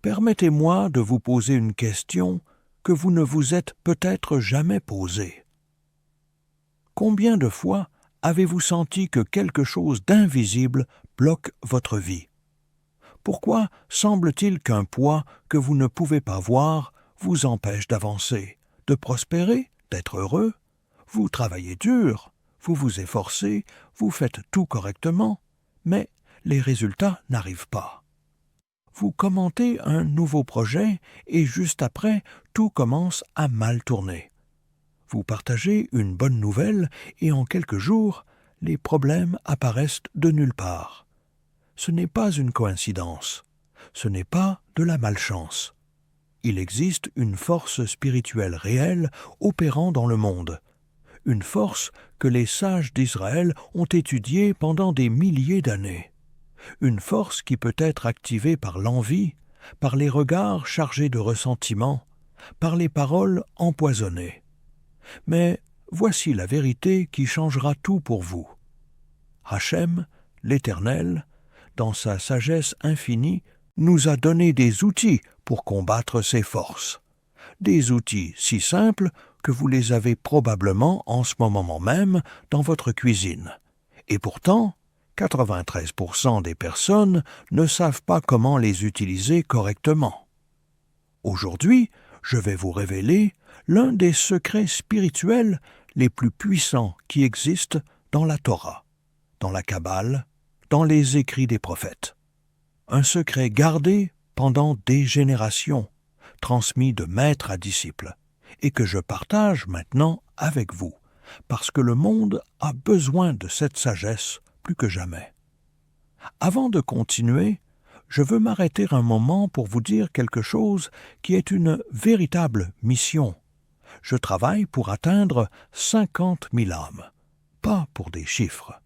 permettez-moi de vous poser une question que vous ne vous êtes peut-être jamais posée. Combien de fois avez-vous senti que quelque chose d'invisible bloque votre vie? Pourquoi semble-t-il qu'un poids que vous ne pouvez pas voir vous empêche d'avancer, de prospérer, d'être heureux? Vous travaillez dur, vous vous efforcez, vous faites tout correctement, mais les résultats n'arrivent pas. Vous commentez un nouveau projet et juste après, tout commence à mal tourner. Vous partagez une bonne nouvelle et en quelques jours, les problèmes apparaissent de nulle part. Ce n'est pas une coïncidence, ce n'est pas de la malchance. Il existe une force spirituelle réelle opérant dans le monde, une force que les sages d'Israël ont étudiée pendant des milliers d'années, une force qui peut être activée par l'envie, par les regards chargés de ressentiment, par les paroles empoisonnées. Mais voici la vérité qui changera tout pour vous. Hachem, l'Éternel, dans sa sagesse infinie, nous a donné des outils pour combattre ces forces. Des outils si simples que vous les avez probablement en ce moment même dans votre cuisine. Et pourtant, 93% des personnes ne savent pas comment les utiliser correctement. Aujourd'hui, je vais vous révéler l'un des secrets spirituels les plus puissants qui existent dans la Torah, dans la Kabbale, dans les écrits des prophètes. Un secret gardé pendant des générations, transmis de maître à disciple, et que je partage maintenant avec vous, parce que le monde a besoin de cette sagesse plus que jamais. Avant de continuer, je veux m'arrêter un moment pour vous dire quelque chose qui est une véritable mission. Je travaille pour atteindre 50 000 âmes, pas pour des chiffres,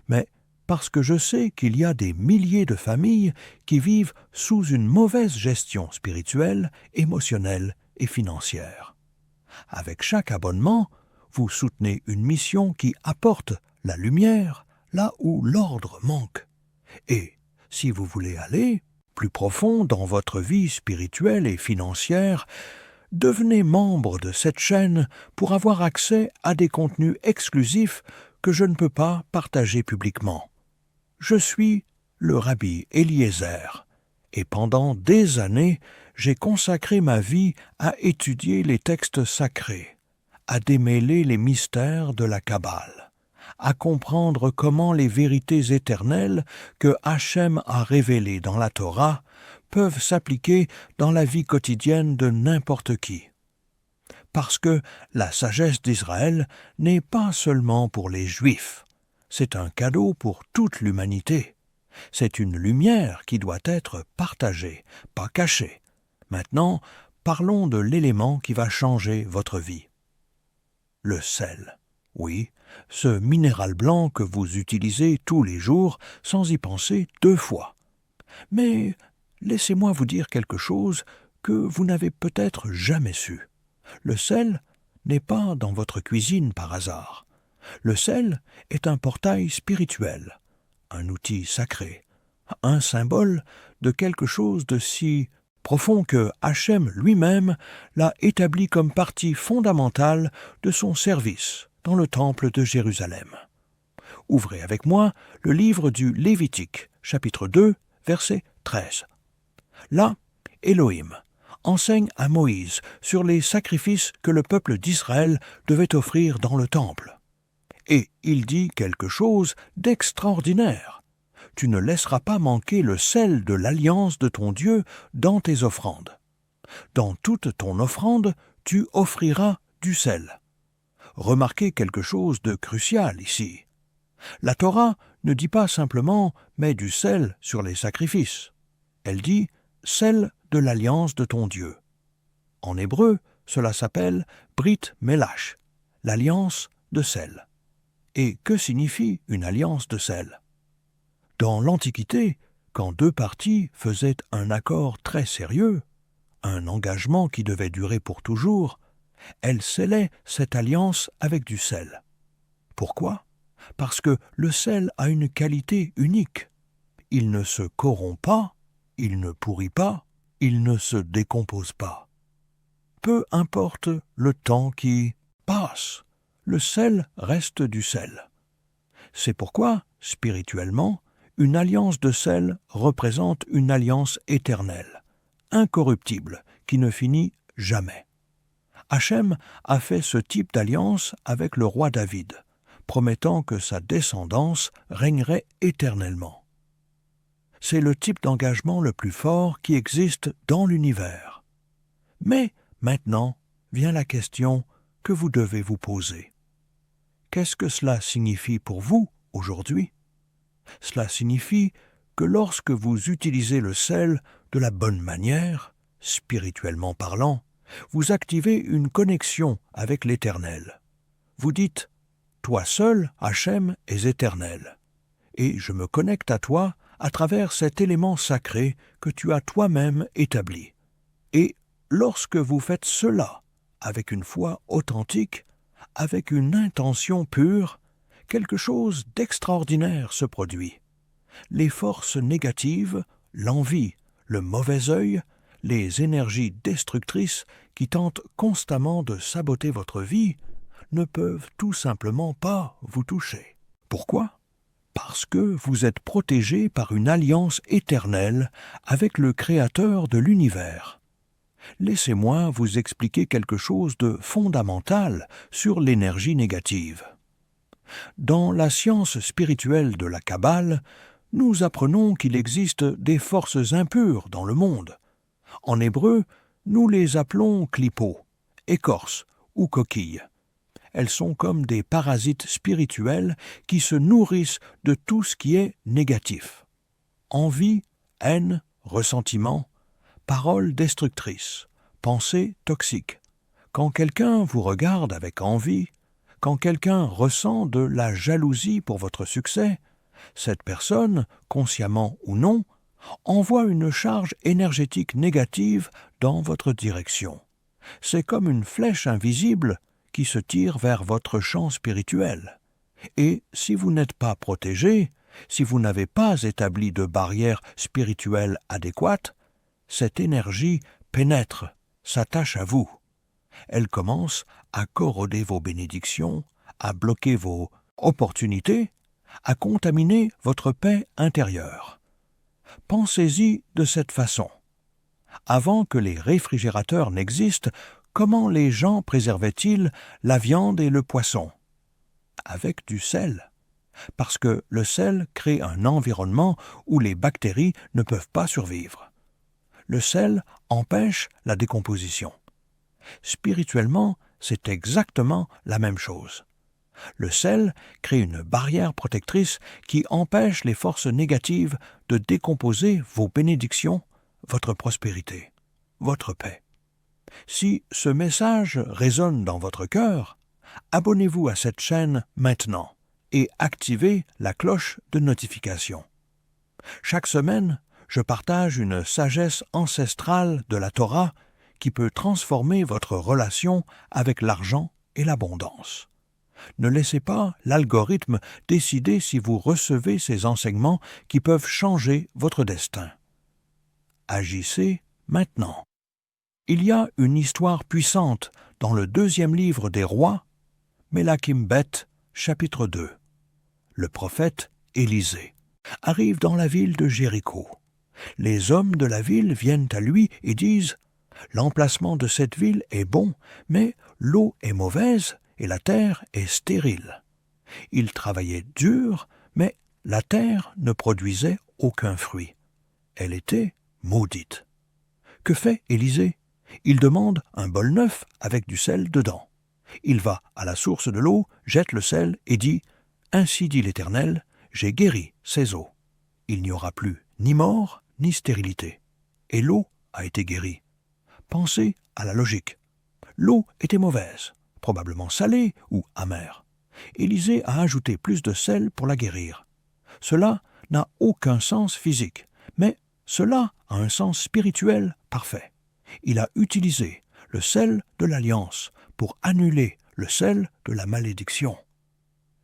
mais parce que je sais qu'il y a des milliers de familles qui vivent sous une mauvaise gestion spirituelle, émotionnelle et financière. Avec chaque abonnement, vous soutenez une mission qui apporte la lumière là où l'ordre manque. Et si vous voulez aller plus profond dans votre vie spirituelle et financière, devenez membre de cette chaîne pour avoir accès à des contenus exclusifs que je ne peux pas partager publiquement. Je suis le Rabbi Eliezer, et pendant des années, j'ai consacré ma vie à étudier les textes sacrés, à démêler les mystères de la Kabbale, à comprendre comment les vérités éternelles que Hachem a révélées dans la Torah peuvent s'appliquer dans la vie quotidienne de n'importe qui. Parce que la sagesse d'Israël n'est pas seulement pour les Juifs, c'est un cadeau pour toute l'humanité. C'est une lumière qui doit être partagée, pas cachée. Maintenant, parlons de l'élément qui va changer votre vie. Le sel. Oui, ce minéral blanc que vous utilisez tous les jours sans y penser 2 fois. Mais laissez-moi vous dire quelque chose que vous n'avez peut-être jamais su. Le sel n'est pas dans votre cuisine par hasard. Le sel est un portail spirituel, un outil sacré, un symbole de quelque chose de si profond que Hachem lui-même l'a établi comme partie fondamentale de son service dans le temple de Jérusalem. Ouvrez avec moi le livre du Lévitique, chapitre 2, verset 13. Là, Elohim enseigne à Moïse sur les sacrifices que le peuple d'Israël devait offrir dans le temple. Et il dit quelque chose d'extraordinaire. Tu ne laisseras pas manquer le sel de l'alliance de ton Dieu dans tes offrandes. Dans toute ton offrande, tu offriras du sel. Remarquez quelque chose de crucial ici. La Torah ne dit pas simplement « mets du sel sur les sacrifices ». Elle dit « sel de l'alliance de ton Dieu ». En hébreu, cela s'appelle « Brit Melash », l'alliance de sel. Et que signifie une alliance de sel? Dans l'Antiquité, quand 2 parties faisaient un accord très sérieux, un engagement qui devait durer pour toujours, elles scellaient cette alliance avec du sel. Pourquoi? Parce que le sel a une qualité unique. Il ne se corrompt pas, il ne pourrit pas, il ne se décompose pas. Peu importe le temps qui passe, le sel reste du sel. C'est pourquoi, spirituellement, une alliance de sel représente une alliance éternelle, incorruptible, qui ne finit jamais. Hachem a fait ce type d'alliance avec le roi David, promettant que sa descendance régnerait éternellement. C'est le type d'engagement le plus fort qui existe dans l'univers. Mais maintenant vient la question que vous devez vous poser. Qu'est-ce que cela signifie pour vous aujourd'hui? Cela signifie que lorsque vous utilisez le sel de la bonne manière, spirituellement parlant, vous activez une connexion avec l'Éternel. Vous dites « Toi seul, Hachem, es éternel, et je me connecte à toi à travers cet élément sacré que tu as toi-même établi. » Et lorsque vous faites cela avec une foi authentique, avec une intention pure, quelque chose d'extraordinaire se produit. Les forces négatives, l'envie, le mauvais œil, les énergies destructrices qui tentent constamment de saboter votre vie ne peuvent tout simplement pas vous toucher. Pourquoi? Parce que vous êtes protégé par une alliance éternelle avec le Créateur de l'univers. Laissez-moi vous expliquer quelque chose de fondamental sur l'énergie négative. Dans la science spirituelle de la Kabbale, nous apprenons qu'il existe des forces impures dans le monde. En hébreu, nous les appelons clipos, écorces ou coquilles. Elles sont comme des parasites spirituels qui se nourrissent de tout ce qui est négatif. Envie, haine, ressentiment, paroles destructrices, pensées toxiques. Quand quelqu'un vous regarde avec envie, quand quelqu'un ressent de la jalousie pour votre succès, cette personne, consciemment ou non, envoie une charge énergétique négative dans votre direction. C'est comme une flèche invisible qui se tire vers votre champ spirituel. Et si vous n'êtes pas protégé, si vous n'avez pas établi de barrière spirituelle adéquate, cette énergie pénètre, s'attache à vous. Elle commence à corroder vos bénédictions, à bloquer vos opportunités, à contaminer votre paix intérieure. Pensez-y de cette façon. Avant que les réfrigérateurs n'existent, comment les gens préservaient-ils la viande et le poisson? Avec du sel. Parce que le sel crée un environnement où les bactéries ne peuvent pas survivre. Le sel empêche la décomposition. Spirituellement, c'est exactement la même chose. Le sel crée une barrière protectrice qui empêche les forces négatives de décomposer vos bénédictions, votre prospérité, votre paix. Si ce message résonne dans votre cœur, abonnez-vous à cette chaîne maintenant et activez la cloche de notification. Chaque semaine, je partage une sagesse ancestrale de la Torah qui peut transformer votre relation avec l'argent et l'abondance. Ne laissez pas l'algorithme décider si vous recevez ces enseignements qui peuvent changer votre destin. Agissez maintenant. Il y a une histoire puissante dans le 2e livre des rois, Melachim Bet, chapitre 2. Le prophète Élisée arrive dans la ville de Jéricho. Les hommes de la ville viennent à lui et disent « L'emplacement de cette ville est bon, mais l'eau est mauvaise et la terre est stérile. » Ils travaillaient dur, mais la terre ne produisait aucun fruit. Elle était maudite. Que fait Élisée? Il demande un bol neuf avec du sel dedans. Il va à la source de l'eau, jette le sel et dit « Ainsi dit l'Éternel, j'ai guéri ces eaux. Il n'y aura plus ni mort ni stérilité. » Et l'eau a été guérie. Pensez à la logique. L'eau était mauvaise, probablement salée ou amère. Élisée a ajouté plus de sel pour la guérir. Cela n'a aucun sens physique, mais cela a un sens spirituel parfait. Il a utilisé le sel de l'alliance pour annuler le sel de la malédiction.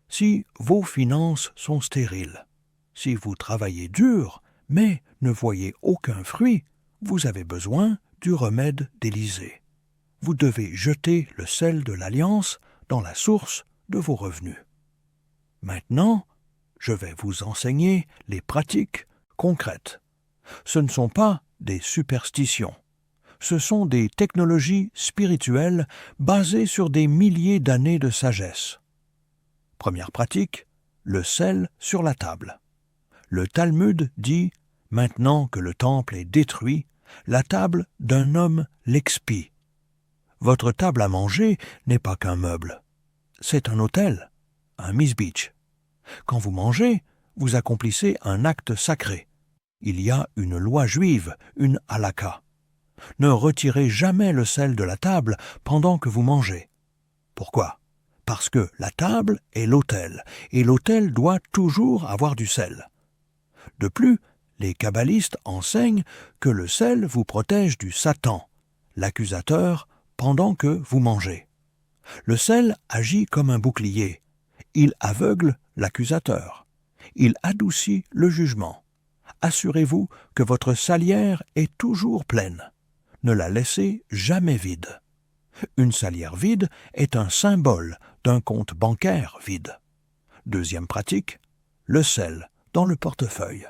Si vos finances sont stériles, si vous travaillez dur, mais ne voyez aucun fruit, vous avez besoin du remède d'Élysée. Vous devez jeter le sel de l'Alliance dans la source de vos revenus. Maintenant, je vais vous enseigner les pratiques concrètes. Ce ne sont pas des superstitions. Ce sont des technologies spirituelles basées sur des milliers d'années de sagesse. Première pratique, le sel sur la table. Le Talmud dit « Maintenant que le temple est détruit, la table d'un homme l'expie ». Votre table à manger n'est pas qu'un meuble. C'est un autel, un misbitch. Quand vous mangez, vous accomplissez un acte sacré. Il y a une loi juive, une halakha. Ne retirez jamais le sel de la table pendant que vous mangez. Pourquoi ? Parce que la table est l'autel, et l'autel doit toujours avoir du sel. De plus, les kabbalistes enseignent que le sel vous protège du Satan, l'accusateur, pendant que vous mangez. Le sel agit comme un bouclier. Il aveugle l'accusateur. Il adoucit le jugement. Assurez-vous que votre salière est toujours pleine. Ne la laissez jamais vide. Une salière vide est un symbole d'un compte bancaire vide. Deuxième pratique, le sel dans le portefeuille.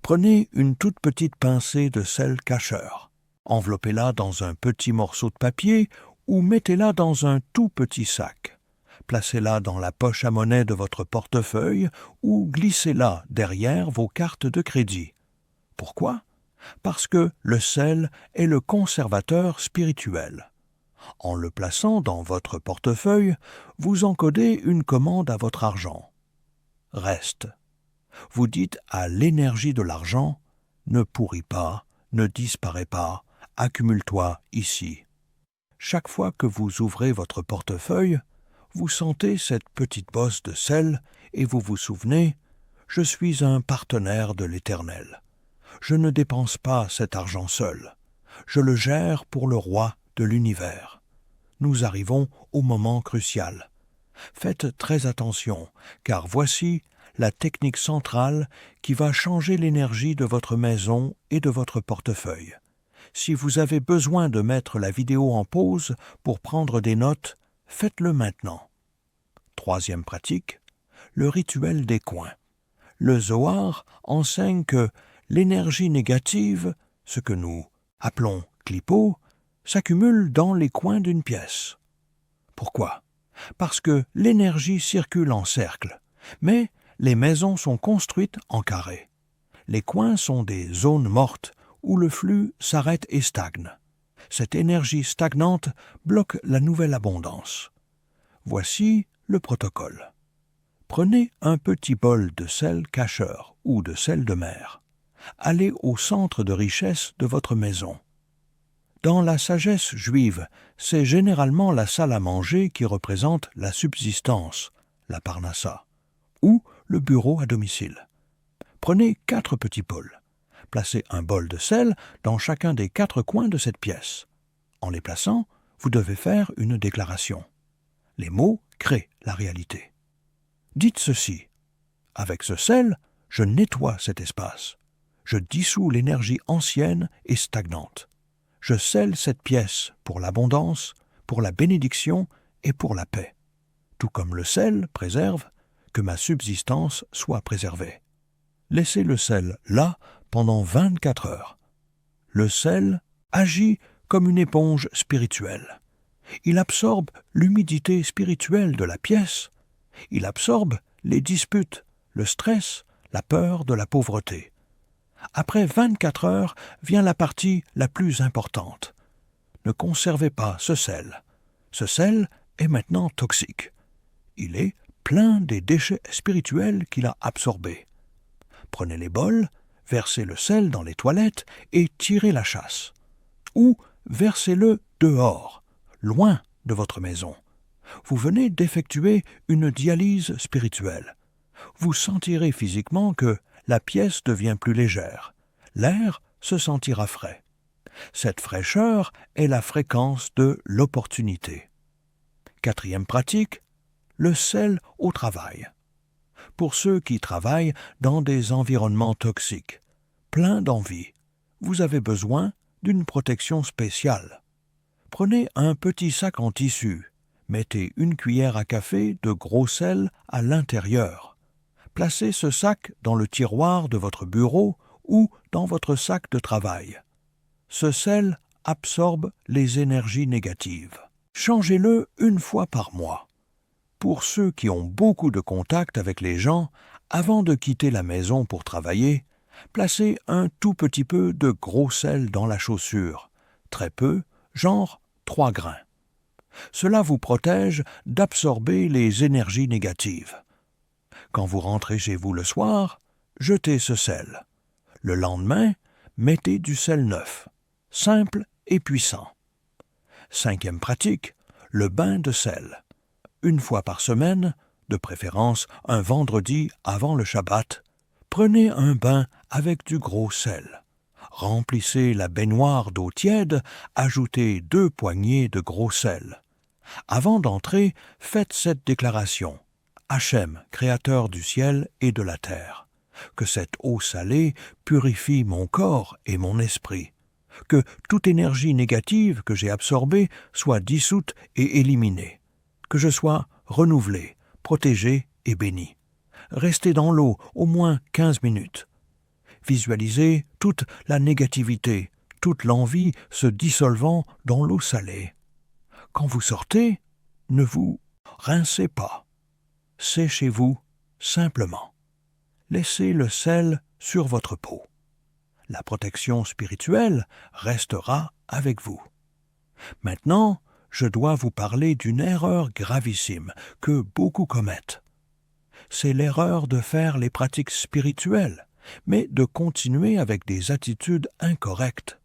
Prenez une toute petite pincée de sel cacheur. Enveloppez-la dans un petit morceau de papier ou mettez-la dans un tout petit sac. Placez-la dans la poche à monnaie de votre portefeuille ou glissez-la derrière vos cartes de crédit. Pourquoi ? Parce que le sel est le conservateur spirituel. En le plaçant dans votre portefeuille, vous encodez une commande à votre argent. Reste. Vous dites à l'énergie de l'argent « Ne pourris pas, ne disparais pas, accumule-toi ici ». Chaque fois que vous ouvrez votre portefeuille, vous sentez cette petite bosse de sel et vous vous souvenez « Je suis un partenaire de l'Éternel. Je ne dépense pas cet argent seul. Je le gère pour le roi de l'univers. » Nous arrivons au moment crucial. Faites très attention, car voici la technique centrale qui va changer l'énergie de votre maison et de votre portefeuille. Si vous avez besoin de mettre la vidéo en pause pour prendre des notes, faites-le maintenant. Troisième pratique, le rituel des coins. Le Zohar enseigne que l'énergie négative, ce que nous appelons clipo, s'accumule dans les coins d'une pièce. Pourquoi ? Parce que l'énergie circule en cercle, mais les maisons sont construites en carré. Les coins sont des zones mortes où le flux s'arrête et stagne. Cette énergie stagnante bloque la nouvelle abondance. Voici le protocole. Prenez un petit bol de sel cacheur ou de sel de mer. Allez au centre de richesse de votre maison. Dans la sagesse juive, c'est généralement la salle à manger qui représente la subsistance, la parnassa, ou le bureau à domicile. Prenez 4 petits bols. Placez un bol de sel dans chacun des 4 coins de cette pièce. En les plaçant, vous devez faire une déclaration. Les mots créent la réalité. Dites ceci. Avec ce sel, je nettoie cet espace. Je dissous l'énergie ancienne et stagnante. Je scelle cette pièce pour l'abondance, pour la bénédiction et pour la paix. Tout comme le sel préserve, que ma subsistance soit préservée. Laissez le sel là pendant 24 heures. Le sel agit comme une éponge spirituelle. Il absorbe l'humidité spirituelle de la pièce. Il absorbe les disputes, le stress, la peur de la pauvreté. Après 24 heures vient la partie la plus importante. Ne conservez pas ce sel. Ce sel est maintenant toxique. Il est plein des déchets spirituels qu'il a absorbés. Prenez les bols, versez le sel dans les toilettes et tirez la chasse. Ou versez-le dehors, loin de votre maison. Vous venez d'effectuer une dialyse spirituelle. Vous sentirez physiquement que la pièce devient plus légère. L'air se sentira frais. Cette fraîcheur est la fréquence de l'opportunité. Quatrième pratique, le sel au travail. Pour ceux qui travaillent dans des environnements toxiques, pleins d'envie, vous avez besoin d'une protection spéciale. Prenez un petit sac en tissu, mettez une cuillère à café de gros sel à l'intérieur. Placez ce sac dans le tiroir de votre bureau ou dans votre sac de travail. Ce sel absorbe les énergies négatives. Changez-le une fois par mois. Pour ceux qui ont beaucoup de contact avec les gens, avant de quitter la maison pour travailler, placez un tout petit peu de gros sel dans la chaussure, très peu, genre 3 grains. Cela vous protège d'absorber les énergies négatives. Quand vous rentrez chez vous le soir, jetez ce sel. Le lendemain, mettez du sel neuf, simple et puissant. 5e pratique, le bain de sel. Une fois par semaine, de préférence un vendredi avant le Shabbat, prenez un bain avec du gros sel. Remplissez la baignoire d'eau tiède, ajoutez 2 poignées de gros sel. Avant d'entrer, faites cette déclaration. Hachem, créateur du ciel et de la terre. Que cette eau salée purifie mon corps et mon esprit. Que toute énergie négative que j'ai absorbée soit dissoute et éliminée. Que je sois renouvelé, protégé et béni. Restez dans l'eau au moins 15 minutes. Visualisez toute la négativité, toute l'envie se dissolvant dans l'eau salée. Quand vous sortez, ne vous rincez pas. Séchez-vous simplement. Laissez le sel sur votre peau. La protection spirituelle restera avec vous. Maintenant, je dois vous parler d'une erreur gravissime que beaucoup commettent. C'est l'erreur de faire les pratiques spirituelles, mais de continuer avec des attitudes incorrectes,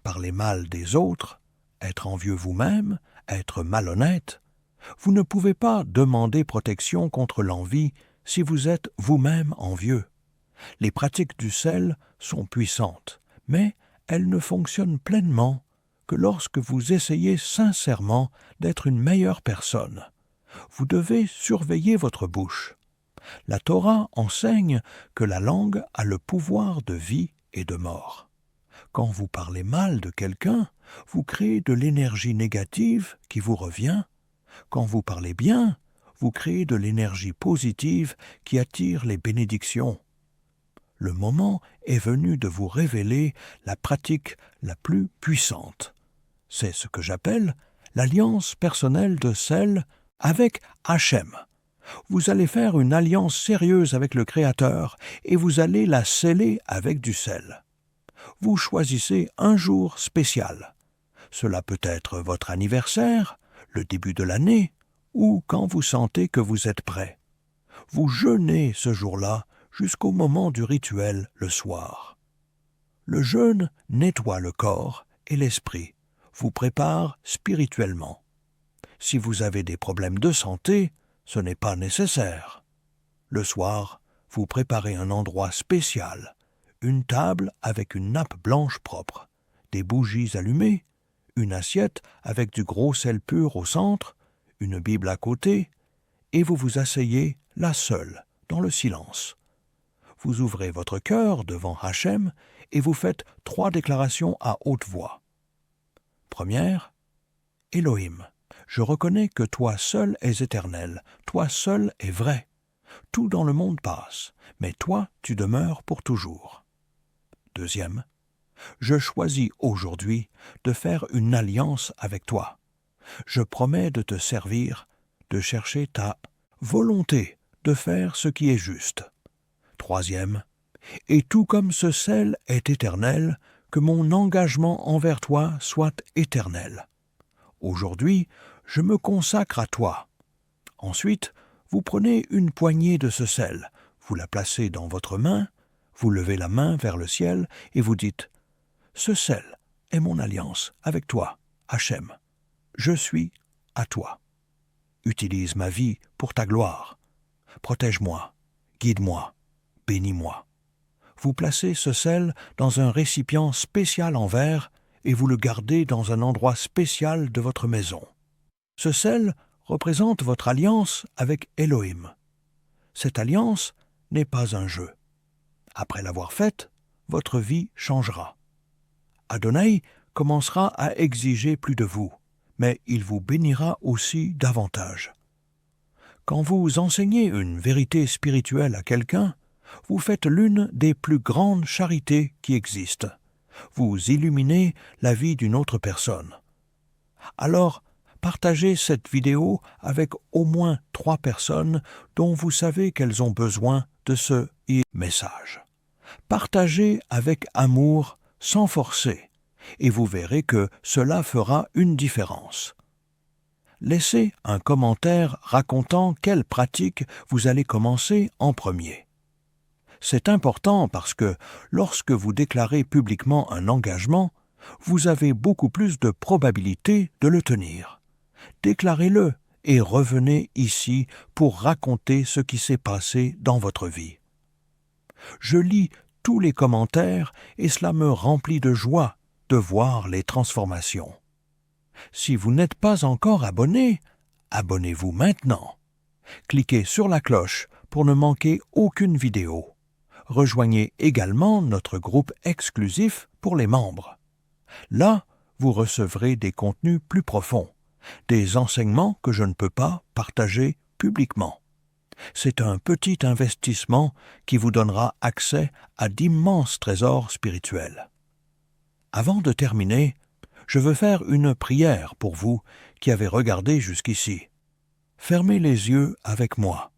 parler mal des autres, être envieux vous-même, être malhonnête. Vous ne pouvez pas demander protection contre l'envie si vous êtes vous-même envieux. Les pratiques du sel sont puissantes, mais elles ne fonctionnent pleinement que lorsque vous essayez sincèrement d'être une meilleure personne. Vous devez surveiller votre bouche. La Torah enseigne que la langue a le pouvoir de vie et de mort. Quand vous parlez mal de quelqu'un, vous créez de l'énergie négative qui vous revient. Quand vous parlez bien, vous créez de l'énergie positive qui attire les bénédictions. Le moment est venu de vous révéler la pratique la plus puissante. C'est ce que j'appelle l'alliance personnelle de sel avec Hachem. Vous allez faire une alliance sérieuse avec le Créateur et vous allez la sceller avec du sel. Vous choisissez un jour spécial. Cela peut être votre anniversaire, le début de l'année, ou quand vous sentez que vous êtes prêt. Vous jeûnez ce jour-là jusqu'au moment du rituel le soir. Le jeûne nettoie le corps et l'esprit, vous prépare spirituellement. Si vous avez des problèmes de santé, ce n'est pas nécessaire. Le soir, vous préparez un endroit spécial, une table avec une nappe blanche propre, des bougies allumées, une assiette avec du gros sel pur au centre, une Bible à côté, et vous vous asseyez là seul, dans le silence. Vous ouvrez votre cœur devant Hachem et vous faites 3 déclarations à haute voix. Première, Elohim, je reconnais que toi seul es éternel, toi seul es vrai. Tout dans le monde passe, mais toi tu demeures pour toujours. Deuxième, je choisis aujourd'hui de faire une alliance avec toi. Je promets de te servir, de chercher ta volonté de faire ce qui est juste. Troisième, et tout comme ce sel est éternel, que mon engagement envers toi soit éternel. Aujourd'hui, je me consacre à toi. Ensuite, vous prenez une poignée de ce sel, vous la placez dans votre main, vous levez la main vers le ciel et vous dites « Ce sel est mon alliance avec toi, Hachem. Je suis à toi. Utilise ma vie pour ta gloire. Protège-moi, guide-moi, bénis-moi. » Vous placez ce sel dans un récipient spécial en verre et vous le gardez dans un endroit spécial de votre maison. Ce sel représente votre alliance avec Elohim. Cette alliance n'est pas un jeu. Après l'avoir faite, votre vie changera. Adonai commencera à exiger plus de vous, mais il vous bénira aussi davantage. Quand vous enseignez une vérité spirituelle à quelqu'un, vous faites l'une des plus grandes charités qui existent. Vous illuminez la vie d'une autre personne. Alors, partagez cette vidéo avec au moins 3 personnes dont vous savez qu'elles ont besoin de ce message. Partagez avec amour, sans forcer, et vous verrez que cela fera une différence. Laissez un commentaire racontant quelle pratique vous allez commencer en premier. C'est important parce que lorsque vous déclarez publiquement un engagement, vous avez beaucoup plus de probabilité de le tenir. Déclarez-le et revenez ici pour raconter ce qui s'est passé dans votre vie. Je lis tous les commentaires et cela me remplit de joie de voir les transformations. Si vous n'êtes pas encore abonné, abonnez-vous maintenant. Cliquez sur la cloche pour ne manquer aucune vidéo. Rejoignez également notre groupe exclusif pour les membres. Là, vous recevrez des contenus plus profonds, des enseignements que je ne peux pas partager publiquement. C'est un petit investissement qui vous donnera accès à d'immenses trésors spirituels. Avant de terminer, je veux faire une prière pour vous qui avez regardé jusqu'ici. Fermez les yeux avec moi.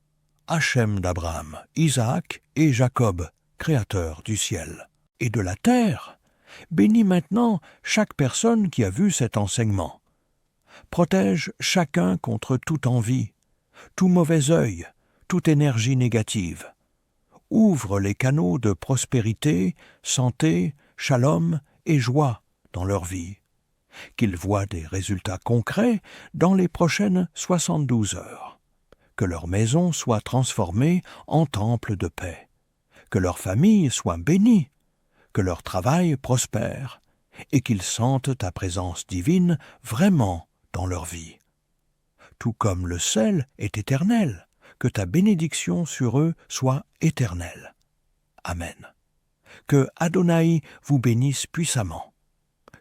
Hachem d'Abraham, Isaac et Jacob, créateurs du ciel et de la terre, bénis maintenant chaque personne qui a vu cet enseignement. Protège chacun contre toute envie, tout mauvais œil, toute énergie négative. Ouvre les canaux de prospérité, santé, shalom et joie dans leur vie. Qu'ils voient des résultats concrets dans les prochaines 72 heures. Que leur maison soit transformée en temple de paix. Que leur famille soit bénie. Que leur travail prospère. Et qu'ils sentent ta présence divine vraiment dans leur vie. Tout comme le sel est éternel, que ta bénédiction sur eux soit éternelle. Amen. Que Adonai vous bénisse puissamment.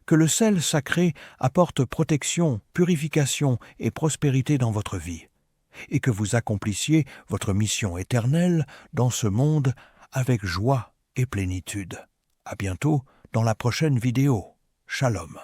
Que le sel sacré apporte protection, purification et prospérité dans votre vie, et que vous accomplissiez votre mission éternelle dans ce monde avec joie et plénitude. À bientôt dans la prochaine vidéo. Shalom.